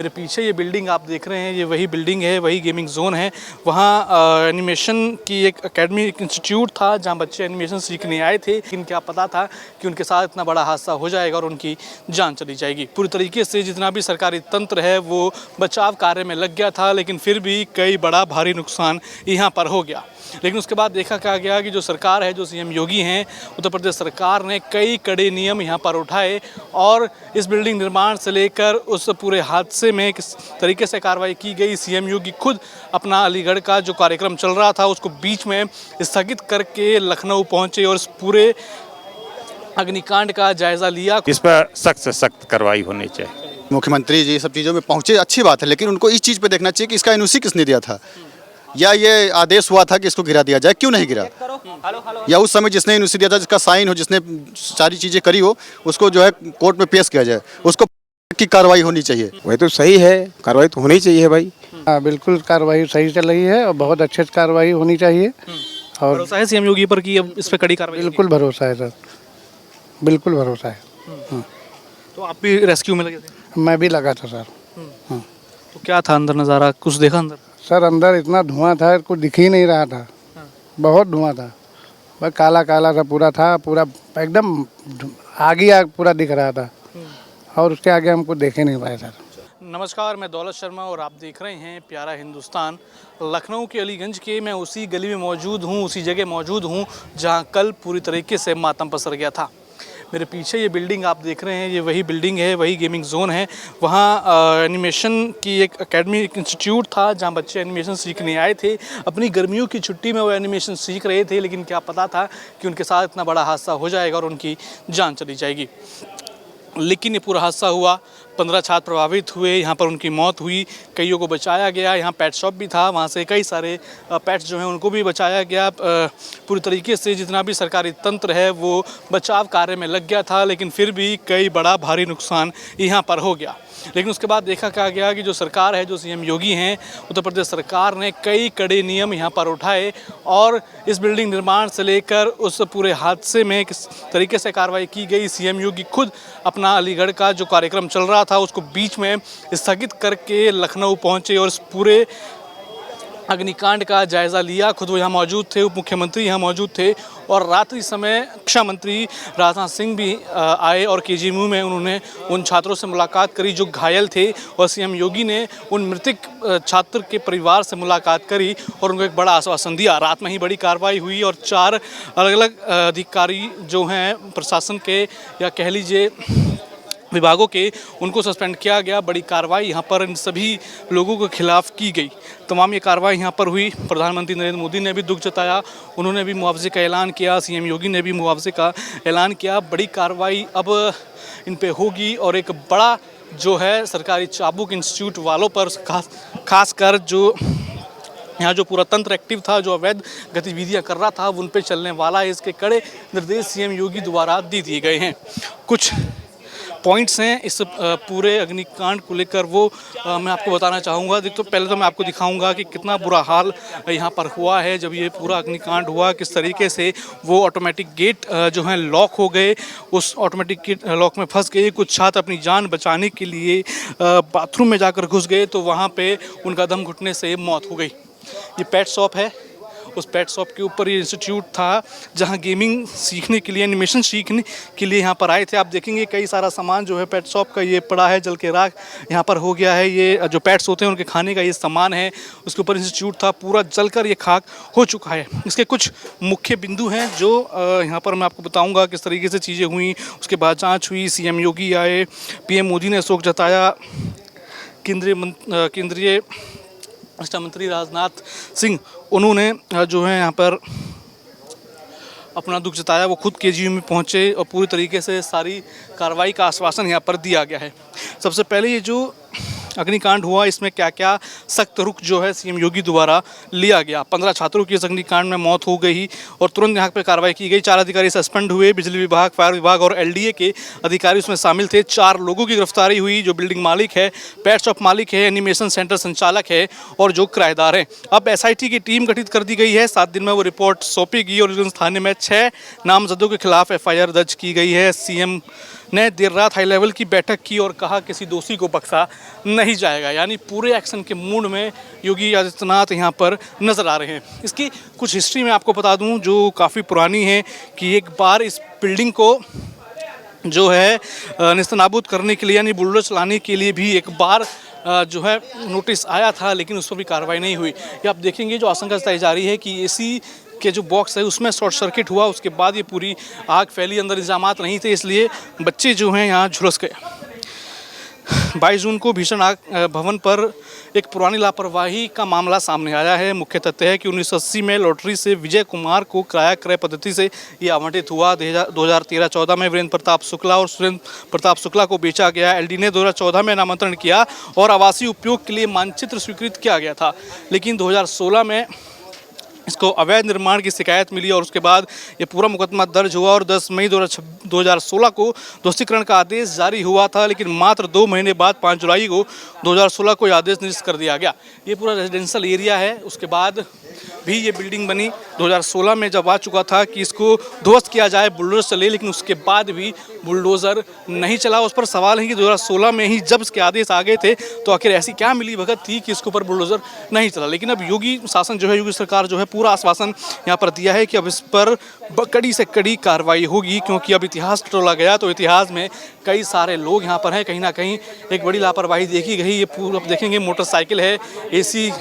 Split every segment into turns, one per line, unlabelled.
मेरे पीछे ये बिल्डिंग आप देख रहे हैं, ये वही बिल्डिंग है, वही गेमिंग जोन है। वहाँ एनिमेशन की एक एकेडमी, एक इंस्टीट्यूट था जहाँ बच्चे एनिमेशन सीखने आए थे। लेकिन क्या पता था कि उनके साथ इतना बड़ा हादसा हो जाएगा और उनकी जान चली जाएगी। पूरी तरीके से जितना भी सरकारी तंत्र है वो बचाव कार्य में लग गया था, लेकिन फिर भी कई बड़ा भारी नुकसान यहाँ पर हो गया। लेकिन उसके बाद देखा क्या गया कि जो सरकार है, जो सीएम योगी हैं, उत्तर प्रदेश सरकार ने कई कड़े नियम यहाँ पर उठाए और इस बिल्डिंग निर्माण से लेकर उस पूरे हादसे में किस तरीके से कार्रवाई की गई। सीएम योगी खुद अपना अलीगढ़ का जो कार्यक्रम चल रहा था उसको बीच में स्थगित करके लखनऊ पहुंचे और इस पूरे अग्निकांड का जायजा लिया।
इस पर सख्त से सख्त कार्रवाई होनी चाहिए।
मुख्यमंत्री जी सब चीज़ों में पहुंचे, अच्छी बात है, लेकिन उनको इस चीज़ पे देखना चाहिए कि इसका एनओसी किसने दिया था, या ये आदेश हुआ था कि इसको गिरा दिया जाए, क्यों नहीं गिरा, या उस समय जिसने एनओसी दिया था, जिसका साइन हो, जिसने सारी चीज़ें करी हो, उसको जो है कोर्ट में पेश किया जाए, उसको की कार्रवाई होनी चाहिए।
वही तो सही है, कार्रवाई तो होनी चाहिए भाई।
हाँ, बिल्कुल कार्रवाई सही चल रही है और बहुत अच्छे से कार्रवाई होनी चाहिए। और
भरोसा है सीएम योगी पर कि अब इस पर कड़ी कार्रवाई
बिल्कुल भरोसा है सर, बिल्कुल भरोसा है।
तो आप भी रेस्क्यू में लगे थे?
मैं भी लगा था सर। हाँ
तो क्या था अंदर नज़ारा, कुछ देखा अंदर?
सर अंदर इतना धुआं था, कुछ दिख ही नहीं रहा था, बहुत धुआं था, बस काला काला सा पूरा था, पूरा एकदम आग ही आग पूरा दिख रहा था और उसके आगे हम कुछ देख ही नहीं पाए सर।
नमस्कार, मैं दौलत शर्मा और आप देख रहे हैं प्यारा हिंदुस्तान। लखनऊ के अलीगंज के मैं उसी गली में मौजूद हूँ, उसी जगह मौजूद हूँ जहाँ कल पूरी तरीके से मातम पसर गया था। मेरे पीछे ये बिल्डिंग आप देख रहे हैं, ये वही बिल्डिंग है, वही गेमिंग जोन है। वहाँ एनिमेशन की एक एकेडमी, एक इंस्टीट्यूट था जहाँ बच्चे एनिमेशन सीखने आए थे। अपनी गर्मियों की छुट्टी में वो एनिमेशन सीख रहे थे, लेकिन क्या पता था कि उनके साथ इतना बड़ा हादसा हो जाएगा और उनकी जान चली जाएगी। लेकिन ये पूरा हादसा हुआ, 15 छात्र प्रभावित हुए, यहाँ पर उनकी मौत हुई, कईयों को बचाया गया। यहाँ पेट शॉप भी था, वहाँ से कई सारे पेट्स जो हैं उनको भी बचाया गया। पूरी तरीके से जितना भी सरकारी तंत्र है वो बचाव कार्य में लग गया था, लेकिन फिर भी कई बड़ा भारी नुकसान यहाँ पर हो गया। लेकिन उसके बाद देखा क्या गया कि जो सरकार है, जो सीएम योगी हैं, उत्तर प्रदेश सरकार ने कई कड़े नियम यहाँ पर उठाए और इस बिल्डिंग निर्माण से लेकर उस पूरे हादसे में किस तरीके से कार्रवाई की गई। सीएम योगी खुद अपना अलीगढ़ का जो कार्यक्रम चल रहा था उसको बीच में स्थगित करके लखनऊ पहुंचे और इस पूरे अग्निकांड का जायजा लिया। खुद वो यहाँ मौजूद थे, उप मुख्यमंत्री यहाँ मौजूद थे और रात्रि समय रक्षा मंत्री राजनाथ सिंह भी आए और केजीएमयू में उन्होंने उन छात्रों से मुलाकात करी जो घायल थे और सीएम योगी ने उन मृतक छात्र के परिवार से मुलाकात करी और उनको एक बड़ा आश्वासन दिया। रात में ही बड़ी कार्रवाई हुई और 4 अलग अलग अधिकारी जो हैं प्रशासन के या कह लीजिए विभागों के, उनको सस्पेंड किया गया। बड़ी कार्रवाई यहाँ पर इन सभी लोगों के खिलाफ की गई। तमाम ये कार्रवाई यहाँ पर हुई। प्रधानमंत्री नरेंद्र मोदी ने भी दुख जताया, उन्होंने भी मुआवजे का ऐलान किया, सीएम योगी ने भी मुआवजे का ऐलान किया। बड़ी कार्रवाई अब इन पे होगी और एक बड़ा जो है सरकारी चाबुक इंस्टीट्यूट वालों पर खासकर जो यहाँ जो पूरा तंत्र एक्टिव था, जो अवैध गतिविधियाँ कर रहा था, उन पे चलने वाला है। इसके कड़े निर्देश सीएम योगी द्वारा दे दिए गए हैं। कुछ पॉइंट्स हैं इस पूरे अग्निकांड को लेकर, वो मैं आपको बताना चाहूँगा। तो पहले तो मैं आपको दिखाऊंगा कि कितना बुरा हाल यहाँ पर हुआ है जब ये पूरा अग्निकांड हुआ, किस तरीके से वो ऑटोमेटिक गेट जो हैं लॉक हो गए, उस ऑटोमेटिक गेट लॉक में फंस गए। कुछ छात्र अपनी जान बचाने के लिए बाथरूम में जाकर घुस गए तो वहाँ पे उनका दम घुटने से मौत हो गई। ये पेट शॉप है, उस पेट शॉप के ऊपर ये इंस्टीट्यूट था जहाँ गेमिंग सीखने के लिए, एनिमेशन सीखने के लिए यहाँ पर आए थे। आप देखेंगे कई सारा सामान जो है पेट शॉप का ये पड़ा है, जल के राख यहाँ पर हो गया है। ये जो पेट्स होते हैं उनके खाने का ये सामान है, उसके ऊपर इंस्टीट्यूट था, पूरा जलकर ये खाक हो चुका है। इसके कुछ मुख्य बिंदु हैं जो यहाँ पर मैं आपको बताऊँगा किस तरीके से चीज़ें हुई। उसके बाद जाँच हुई, सीएम योगी आए, पीएम मोदी ने शोक जताया, केंद्रीय रक्षा मंत्री राजनाथ सिंह उन्होंने जो है यहाँ पर अपना दुख जताया। वो खुद केजीएमयू में पहुँचे और पूरी तरीके से सारी कार्रवाई का आश्वासन यहाँ पर दिया गया है। सबसे पहले ये जो अग्निकांड हुआ, इसमें क्या क्या सख्त रुख जो है सीएम योगी द्वारा लिया गया। 15 छात्रों की इस अग्निकांड में मौत हो गई और तुरंत यहाँ पे कार्रवाई की गई। 4 अधिकारी सस्पेंड हुए, बिजली विभाग, फायर विभाग और एलडीए के अधिकारी उसमें शामिल थे। 4 लोगों की गिरफ्तारी हुई, जो बिल्डिंग मालिक है, पेट शॉप मालिक है, एनिमेशन सेंटर संचालक है और जो किराएदार हैं। अब एसआईटी की टीम गठित कर दी गई है, 7 दिन में वो रिपोर्ट सौंपेगी और थाने में 6 नामजदों के खिलाफ एफआईआर दर्ज की गई है। सीएम ने देर रात हाई लेवल की बैठक की और कहा किसी दोषी को बख्शा नहीं जाएगा। यानी पूरे एक्शन के मूड में योगी आदित्यनाथ यहाँ पर नजर आ रहे हैं। इसकी कुछ हिस्ट्री मैं आपको बता दूं जो काफ़ी पुरानी है कि एक बार इस बिल्डिंग को जो है नेस्तनाबूद करने के लिए यानी बुलडोजर चलाने के लिए भी एक बार जो है नोटिस आया था, लेकिन उस पर भी कार्रवाई नहीं हुई। ये आप देखेंगे जो आशंका जताई जा रही है कि एसी के जो बॉक्स है उसमें शॉर्ट सर्किट हुआ, उसके बाद ये पूरी आग फैली, अंदर इंतजामात नहीं थे, इसलिए बच्चे जो हैं यहाँ झुलस गए। 22 जून को भीषण आग भवन पर एक पुरानी लापरवाही का मामला सामने आया है। मुख्य तथ्य है कि 1980 में लॉटरी से विजय कुमार को किराया क्रय पद्धति से ये आवंटित हुआ। 2013-14 में वीरेंद्र प्रताप शुक्ला और सुरेंद्र प्रताप शुक्ला को बेचा गया। एलडी ने 2014 में नामांतरण किया और आवासीय उपयोग के लिए मानचित्र स्वीकृत किया गया था, लेकिन 2016 में इसको अवैध निर्माण की शिकायत मिली और उसके बाद ये पूरा मुकदमा दर्ज हुआ और 10 मई 2016 को दोषीकरण का आदेश जारी हुआ था, लेकिन मात्र 2 महीने बाद 5 जुलाई को 2016 को ये आदेश निरस्त कर दिया गया। ये पूरा रेजिडेंशियल एरिया है। उसके बाद भी ये बिल्डिंग बनी 2016 में जब आ चुका था कि इसको ध्वस्त किया जाए, बुलडोजर चले, लेकिन उसके बाद भी बुलडोजर नहीं चला। उस पर सवाल है कि 2016 में ही जब इसके आदेश आ गए थे तो आखिर ऐसी क्या मिली भगत थी कि इसके ऊपर बुलडोजर नहीं चला। लेकिन अब योगी शासन जो है, योगी सरकार जो है, पूरा आश्वासन यहाँ पर दिया है कि अब इस पर कड़ी से कड़ी कार्रवाई होगी, क्योंकि अब इतिहास टटोला गया तो इतिहास में कई सारे लोग यहाँ पर हैं। कहीं ना कहीं एक बड़ी लापरवाही देखी गई। ये पूरा देखेंगे मोटरसाइकिल है, एसी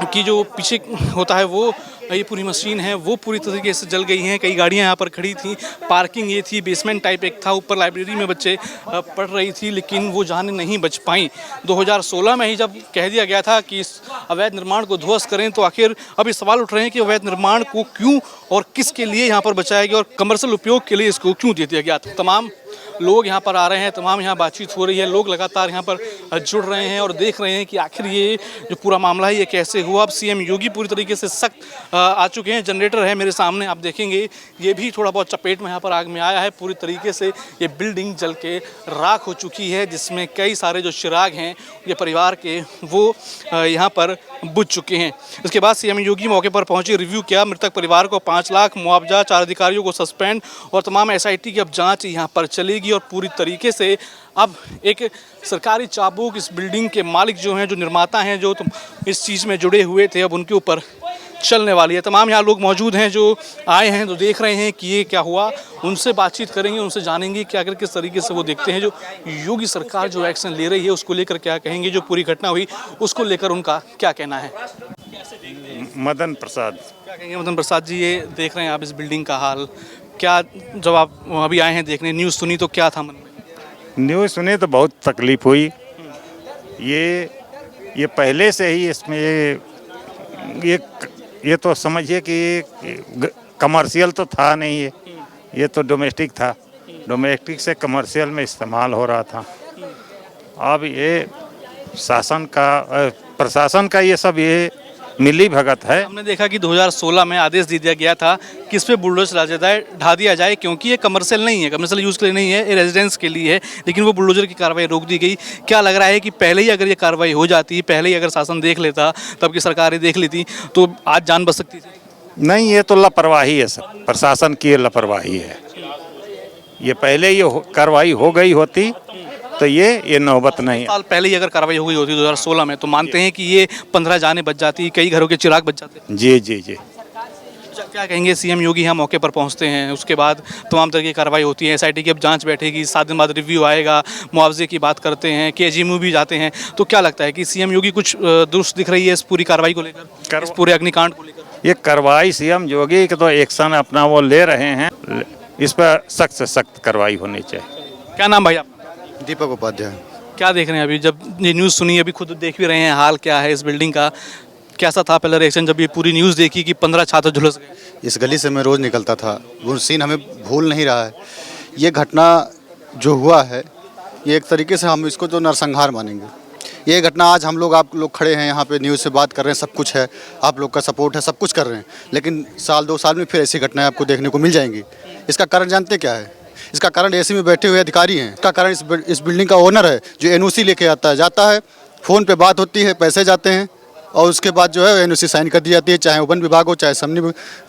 की जो पीछे होता है वो, ये पूरी मशीन है वो पूरी तरीके से जल गई हैं। कई गाड़ियां यहाँ पर खड़ी थी, पार्किंग ये थी, बेसमेंट टाइप एक था, ऊपर लाइब्रेरी में बच्चे पढ़ रही थी, लेकिन वो जाने नहीं बच पाई। 2016 में ही जब कह दिया गया था कि इस अवैध निर्माण को ध्वस्त करें, तो आखिर अभी सवाल उठ रहे हैं कि अवैध निर्माण को क्यों और किसके लिए यहाँ पर बचाया गया और कमर्शियल उपयोग के लिए इसको क्यों दे दिया गया। तमाम लोग यहाँ पर आ रहे हैं, तमाम यहाँ बातचीत हो रही है, लोग लगातार यहाँ पर जुड़ रहे हैं और देख रहे हैं कि आखिर ये जो पूरा मामला है ये कैसे हुआ। अब सीएम योगी पूरी तरीके से सख्त आ चुके हैं। जनरेटर है मेरे सामने, आप देखेंगे ये भी थोड़ा बहुत चपेट में यहाँ पर आग में आया है। पूरी तरीके से ये बिल्डिंग जल के राख हो चुकी है, जिसमें कई सारे जो चिराग हैं ये परिवार के वो यहाँ पर बुझ चुके हैं। इसके बाद सीएम योगी मौके पर पहुंचे, रिव्यू किया। मृतक परिवार को 5 लाख मुआवजा, 4 अधिकारियों को सस्पेंड और तमाम एसआईटी की अब जांच यहाँ पर चलेगी। और पूरी तरीके से अब एक सरकारी चाबुक इस बिल्डिंग के मालिक जो हैं, जो निर्माता हैं, जो इस चीज़ में जुड़े हुए थे, अब उनके ऊपर चलने वाली है। तमाम यहाँ लोग मौजूद हैं जो आए हैं, जो देख रहे हैं कि ये क्या हुआ। उनसे बातचीत करेंगे, उनसे जानेंगे कि आखिर किस तरीके से वो देखते हैं जो योगी सरकार जो एक्शन ले रही है उसको लेकर क्या कहेंगे, जो पूरी घटना हुई उसको लेकर उनका क्या कहना है।
मदन प्रसाद।
क्या कहेंगे मदन प्रसाद जी, ये देख रहे हैं आप इस बिल्डिंग का हाल, क्या जब आप अभी आए हैं देखने, न्यूज़ सुनी तो क्या था मन में?
न्यूज़ सुने तो बहुत तकलीफ हुई। ये पहले से ही इसमें ये तो समझिए कि कमर्शियल तो था नहीं, ये तो डोमेस्टिक था। डोमेस्टिक से कमर्शियल में इस्तेमाल हो रहा था। अब ये प्रशासन का ये सब ये मिली भगत है।
हमने देखा कि 2016 में आदेश दे दिया गया था कि इस पर बुलडोजर ढा दिया जाए, क्योंकि ये कमर्शियल नहीं है, कमर्शियल यूज़ के लिए नहीं है, ये रेजिडेंस के लिए है, लेकिन वो बुलडोजर की कार्रवाई रोक दी गई। क्या लग रहा है कि पहले ही अगर ये कार्रवाई हो जाती, पहले ही अगर शासन देख लेता, तब की सरकारें देख लेती, तो आज जान बच सकती थी?
नहीं, ये तो लापरवाही है, सब प्रशासन की लापरवाही है। ये पहले ये कार्रवाई हो गई होती तो ये नौबत नहीं।
साल पहले ही अगर कार्रवाई हो गई होती 2016 में, तो मानते हैं कि ये 15 जानें बच जाती, कई घरों के चिराग बच जाते।
जी जी जी।
क्या कहेंगे, सीएम योगी यहाँ मौके पर पहुँचते हैं, उसके बाद तमाम तरह की कार्रवाई होती है, एसआईटी की अब जांच बैठेगी, 7 दिन बाद रिव्यू आएगा, मुआवजे की बात करते हैं, केजीएमयू भी जाते हैं, तो क्या लगता है कि सीएम योगी कुछ दुरुस्त दिख रही है इस पूरी कार्रवाई को लेकर, इस पूरे अग्निकांड को लेकर?
ये कार्रवाई सीएम योगी के तो एक्शन अपना वो ले रहे हैं, इस पर सख्त से सख्त कार्रवाई होनी चाहिए।
क्या नाम भाई आपका?
दीपक उपाध्याय।
क्या देख रहे हैं अभी, जब ये न्यूज़ सुनी, अभी खुद देख भी रहे हैं, हाल क्या है इस बिल्डिंग का, कैसा था पहले रिएक्शन जब ये पूरी न्यूज़ देखी कि 15 छात्र झुलस गए?
इस गली से मैं रोज़ निकलता था, वो सीन हमें भूल नहीं रहा है। ये घटना जो हुआ है, ये एक तरीके से हम इसको तो नरसंहार मानेंगे। ये घटना आज हम लोग, आप लोग खड़े हैं यहाँ पे, न्यूज़ से बात कर रहे हैं, सब कुछ है, आप लोग का सपोर्ट है, सब कुछ कर रहे हैं, लेकिन साल 2 साल में फिर ऐसी घटनाएं आपको देखने को मिल जाएंगी। इसका कारण जानते क्या है? इसका कारण एसी में बैठे हुए अधिकारी हैं। इसका कारण इस बिल्डिंग का ओनर है, जो एनओसी लेके आता है, जाता है, फ़ोन पे बात होती है, पैसे जाते हैं और उसके बाद जो है एनओसी साइन कर दी जाती है, चाहे वन विभाग हो, चाहे समनी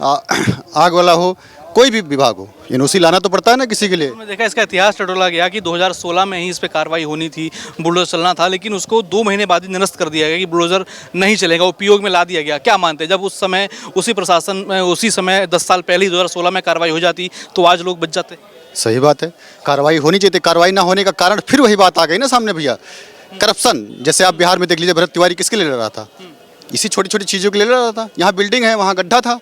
आग वाला हो, कोई भी विभाग हो, एनओसी लाना तो पड़ता है ना किसी के लिए।
मैंने देखा इसका इतिहास टटोला गया कि 2016 में ही इस पर कार्रवाई होनी थी, बुलडोजर चलना था, लेकिन उसको 2 महीने बाद ही निरस्त कर दिया गया कि बुलडोजर नहीं चलेगा, उपयोग में ला दिया गया। क्या मानते हैं, जब उस समय उसी प्रशासन में उसी समय 10 साल पहले ही 2016 में कार्रवाई हो जाती तो आज लोग बच जाते?
सही बात है, कार्रवाई होनी चाहिए। कार्रवाई ना होने का कारण फिर वही बात आ गई ना सामने भैया, करप्शन। जैसे आप बिहार में देख लीजिए, भरत तिवारी किसके लिए लड़ रहा था? इसी छोटी छोटी चीज़ों के लिए लड़ रहा था। यहाँ बिल्डिंग है, वहाँ गड्ढा था,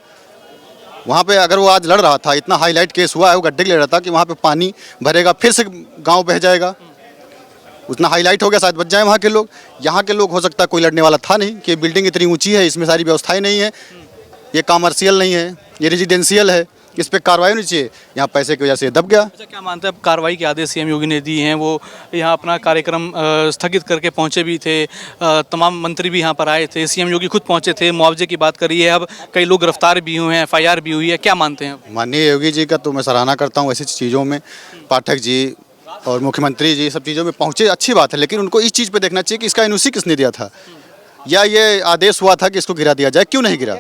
वहाँ पे अगर वो आज लड़ रहा था, इतना हाईलाइट केस हुआ है, वो गड्ढे के लिए लड़ रहा था कि वहाँ पे पानी भरेगा, फिर से गांव बह जाएगा, उतना हाईलाइट हो गया, शायद बच जाए वहाँ के लोग। यहाँ के लोग हो सकता है कोई लड़ने वाला था नहीं कि बिल्डिंग इतनी ऊंची है, इसमें सारी व्यवस्थाएं नहीं है, ये कॉमर्शियल नहीं है, ये रेजिडेंशियल है, इस पर कार्रवाई होनी चाहिए। यहाँ पैसे की वजह से दब गया।
अच्छा, क्या मानते हैं अब कार्रवाई के आदेश सीएम योगी ने दिए हैं? वो यहाँ अपना कार्यक्रम स्थगित करके पहुँचे भी थे, तमाम मंत्री भी यहाँ पर आए थे, सीएम योगी खुद पहुँचे थे, मुआवजे की बात करी है, अब कई लोग गिरफ्तार भी हुए हैं, FIR भी हुई है, क्या मानते हैं?
माननीय योगी जी का तो मैं सराहना करता हूँ ऐसी चीज़ों में। पाठक जी और मुख्यमंत्री जी सब चीज़ों में पहुँचे, अच्छी बात है, लेकिन उनको इस चीज़ पे देखना चाहिए कि इसका एनओसी किसने दिया था, या ये आदेश हुआ था कि इसको गिरा दिया जाए, क्यों नहीं गिरा?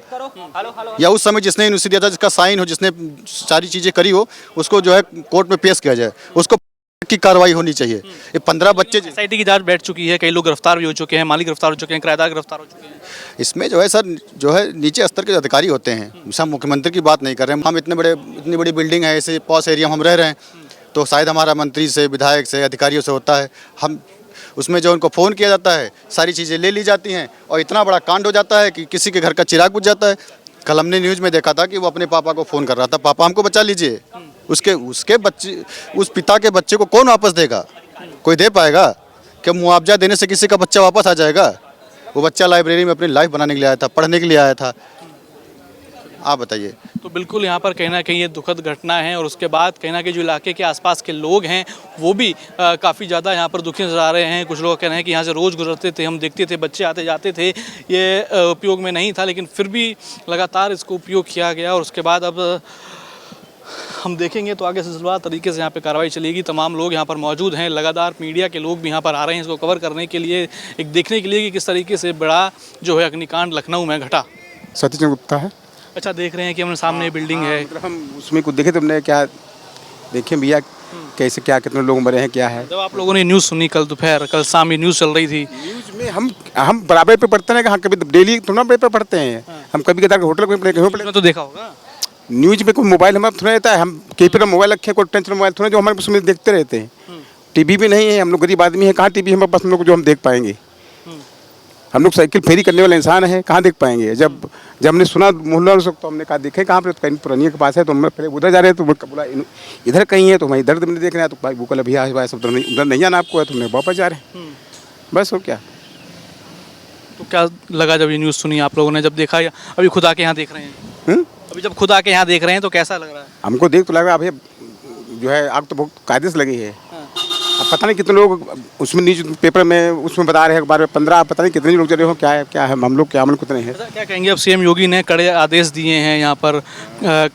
या उस समय जिसने एनओसी दिया था, जिसका साइन हो, जिसने सारी चीज़ें करी हो, उसको जो है कोर्ट में पेश किया जाए, उसको की कार्रवाई होनी चाहिए। ये 15 बच्चे
SIT की जांच बैठ चुकी है, कई लोग गिरफ्तार भी हो चुके हैं, माली गिरफ्तार हो चुके हैं, किराएदार गिरफ्तार हो चुके हैं।
इसमें जो है सर, जो है नीचे स्तर के जो अधिकारी होते हैं, सब मुख्यमंत्री की बात नहीं कर रहे हैं। हम इतनी बड़ी बिल्डिंग है, ऐसे पॉश एरिया में हम रह रहे हैं, तो शायद हमारा मंत्री से, विधायक से, अधिकारियों से होता है, हम उसमें जो उनको फ़ोन किया जाता है, सारी चीज़ें ले ली जाती हैं और इतना बड़ा कांड हो जाता है कि किसी के घर का चिराग बुझ जाता है। कल हमने न्यूज़ में देखा था कि वो अपने पापा को फ़ोन कर रहा था, पापा हमको बचा लीजिए। उसके बच्चे, उस पिता के बच्चे को कौन वापस देगा? कोई दे पाएगा? क्या मुआवजा देने से किसी का बच्चा वापस आ जाएगा? वो बच्चा लाइब्रेरी में अपनी लाइफ बनाने के लिए आया था, पढ़ने के लिए आया था। आप बताइए।
तो बिल्कुल यहाँ पर कहीं ना कहीं ये दुखद घटना है, और उसके बाद कहीं ना कहीं जो इलाके के आसपास के लोग हैं वो भी काफ़ी ज़्यादा यहाँ पर दुखी नजर आ रहे हैं। कुछ लोग कह रहे हैं कि यहाँ से रोज़ गुजरते थे, हम देखते थे, बच्चे आते जाते थे, ये उपयोग में नहीं था, लेकिन फिर भी लगातार इसको उपयोग किया गया। और उसके बाद अब हम देखेंगे तो आगे सिलसिलेवार तरीके से यहाँ पे कार्रवाई चलेगी। तमाम लोग यहाँ पर मौजूद हैं, लगातार मीडिया के लोग भी यहाँ पर आ रहे हैं इसको कवर करने के लिए, एक देखने के लिए कि किस तरीके से बड़ा जो है अग्निकांड लखनऊ में घटा।
सतीश गुप्ता है।
अच्छा, देख रहे हैं कि हमारे सामने बिल्डिंग है,
मतलब हम उसमें कुछ देखे तो हमने क्या देखे भैया, कैसे क्या कितने लोग मरे हैं, क्या है।
जब आप लोगों ने न्यूज़ सुनी कल दोपहर, कल शाम ये न्यूज़ चल रही थी,
न्यूज़ में हम बराबर पे पढ़ते हैं, हाँ, कभी डेली थोड़ा पेपर पढ़ते हैं हम, कभी कदार होटल में
उसमें तो देखा होगा
न्यूज़ में कोई मोबाइल हमारा थोड़ा रहता है, हम कहीं पर मोबाइल रखे, कोई टेंशन मोबाइल थोड़ा जो हमारे उसमें देखते रहते हैं। टीवी भी नहीं है, हम लोग गरीब आदमी हैं, कहाँ टीवी हमारे पास हम लोग जो हम देख पाएंगे। हम लोग साइकिल फेरी करने वाले इंसान हैं, कहाँ देख पाएंगे। जब हमने सुना मोहल्ला वालों से, तो हमने कहा देखे कहाँ पर, कहीं पुरानी के पास है, तो हम पहले उधर जा रहे हैं, तो बोला इधर कहीं है, तो मैं इधर देख रहे हैं, तो भाई वो कल भैया सब उधर नहीं आना आपको है, तो हमने वापस जा रहे हैं, बस। और क्या
तो क्या लगा जब ये न्यूज़ सुनी आप लोगों ने, जब देखा, या अभी खुद आके यहाँ देख रहे हैं? अभी जब खुद आके यहाँ देख रहे हैं तो कैसा लग रहा है?
हमको देख तो लग रहा है भैया जो है आग तो बहुत कायदे से लगी है। अब पता नहीं कितने लोग उसमें न्यूज पेपर में उसमें बता रहे हैं, अखबार में 15, पता नहीं कितने लोग चले हो, क्या है हम लोग क्या अमल कितने हैं।
क्या कहेंगे, अब सीएम योगी ने कड़े आदेश दिए हैं, यहाँ पर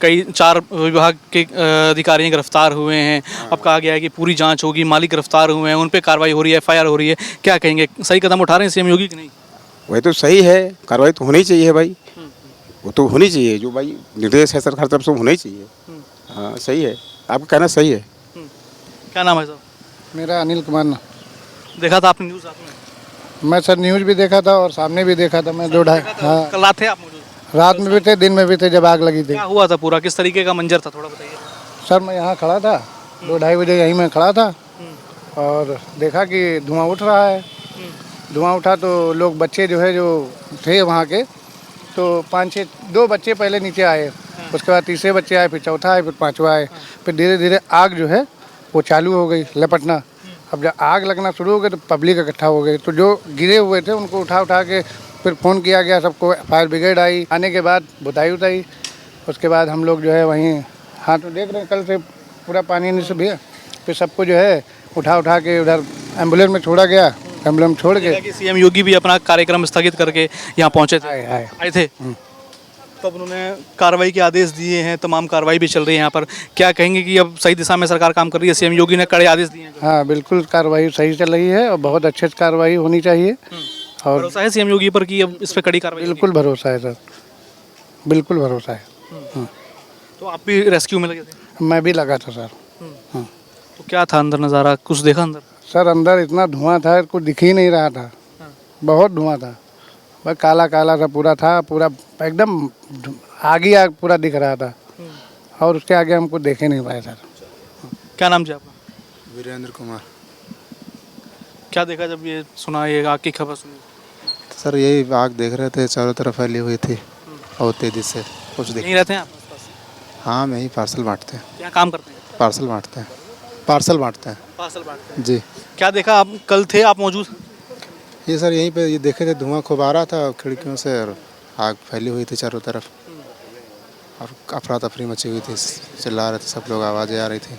कई 4 विभाग के अधिकारी गिरफ्तार हुए हैं, अब कहा गया है कि पूरी जांच होगी, मालिक गिरफ्तार हुए हैं, उन पर कार्रवाई हो रही है, FIR हो रही है, क्या कहेंगे, सही कदम उठा रहे हैं सीएम योगी कि नहीं?
वही तो सही है, कार्रवाई तो होनी चाहिए भाई, वो तो होनी चाहिए, जो भाई निर्देश है सरकार तरफ से होना ही चाहिए। हाँ सही है, आपका कहना सही है।
क्या नाम है सर?
मेरा अनिल कुमार।
देखा था आपने न्यूज़? आपने?
मैं सर न्यूज़ भी देखा था और सामने भी देखा था मैं, 2-2.5। हाँ,
कल रात थे आप मौजूद?
रात में भी थे, दिन में भी थे, जब आग लगी थी।
क्या हुआ था, पूरा किस तरीके का मंजर था, थोड़ा बताइए।
सर मैं यहाँ खड़ा था, 2-2.5 बजे यहीं मैं खड़ा था और देखा कि धुआं उठ रहा है। धुआं उठा तो लोग, बच्चे जो है जो थे वहाँ के, तो 5-6 2 बच्चे पहले नीचे आए, उसके बाद तीसरे बच्चे आए, फिर चौथा आए, फिर 5वां आए, फिर धीरे धीरे आग जो है वो चालू हो गई लपटना। अब जब आग लगना शुरू हो गई तो पब्लिक इकट्ठा हो गई, तो जो गिरे हुए थे उनको उठा के फिर फ़ोन किया गया सबको, फायर ब्रिगेड आई, आने के बाद बुताई उताई, उसके बाद हम लोग जो है वहीं, हाँ तो देख रहे हैं कल से पूरा पानी नहीं से भैया, फिर सबको जो है उठा के उधर एम्बुलेंस में छोड़ा गया, एम्बुलेंस छोड़ के
सीएम योगी भी अपना कार्यक्रम स्थगित करके यहाँ पहुँचे थे, आए थे, तब उन्होंने कार्रवाई के आदेश दिए हैं, तमाम कार्रवाई भी चल रही है यहाँ पर। क्या कहेंगे कि अब सही दिशा में सरकार काम कर रही है, सीएम योगी ने कड़े आदेश दिए हैं?
हाँ बिल्कुल, कार्रवाई सही चल रही है और बहुत अच्छे से कार्रवाई होनी चाहिए। और
भरोसा है सीएम योगी पर कि अब इस पर कड़ी कार्रवाई?
बिल्कुल भरोसा है सर, बिल्कुल भरोसा है।
तो आप भी रेस्क्यू में लगे थे?
मैं भी लगा था सर। हाँ
तो क्या था अंदर नज़ारा, कुछ देखा अंदर?
सर अंदर इतना धुआं था कुछ दिख ही नहीं रहा था। बहुत धुआं था, बस काला काला सा पूरा था, पूरा एकदम आग ही आग पूरा दिख रहा था। और उसके आगे हम कुछ देख ही नहीं पाए सर।
क्या नाम जी आपका?
वीरेंद्र कुमार।
क्या देखा जब ये सुना, ये आग की खबर सुनी?
सर यही आग देख रहे थे, चारों तरफ फैली हुई थी और तेज़ी से कुछ
नहीं
दिख।
रहते हैं आप आसपास?
हाँ मैं ही पार्सल बांटते हैं।
क्या काम करते हैं?
पार्सल बांटते हैं। पार्सल बांटते हैं
पार्सल बांटते हैं।
जी।
क्या देखा आप, कल थे आप मौजूद?
ये सर यहीं पे ये देखे थे, धुआं खूब आ रहा था खिड़कियों से और आग फैली हुई थी चारों तरफ और अफरा तफरी मची हुई थी, चिल्ला रहे थे सब लोग, आवाज़ें आ रही थी।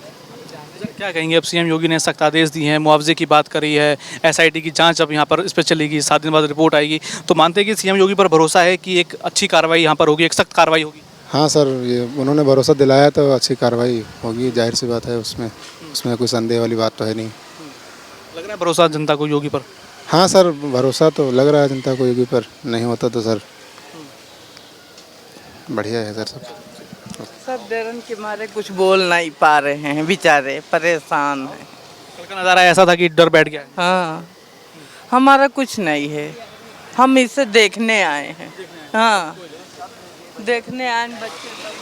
क्या कहेंगे, अब सीएम योगी ने सख्त आदेश दिए हैं, मुआवजे की बात करी है, एसआईटी की जांच अब यहाँ पर इस पर चलेगी, 7 दिन बाद रिपोर्ट आएगी, तो मानते हैं कि सीएम योगी पर भरोसा है कि एक अच्छी कार्रवाई यहाँ पर होगी, एक सख्त कार्रवाई होगी?
हाँ सर, ये उन्होंने भरोसा दिलाया तो अच्छी कार्रवाई होगी, जाहिर सी बात है, उसमें कोई संदेह वाली बात तो है नहीं।
लग रहा है भरोसा जनता को योगी पर?
हाँ सर, भरोसा तो लग रहा है जनता को योगी पर, नहीं होता तो सर बढ़िया है सर सब।
सब डरन के मारे कुछ बोल नहीं पा रहे हैं, बेचारे परेशान हैं।
कल का नज़ारा ऐसा था कि डर बैठ गया है।
हाँ, हमारा कुछ नहीं है, हम इसे देखने आए हैं। हाँ, देखने आए बच्चे सब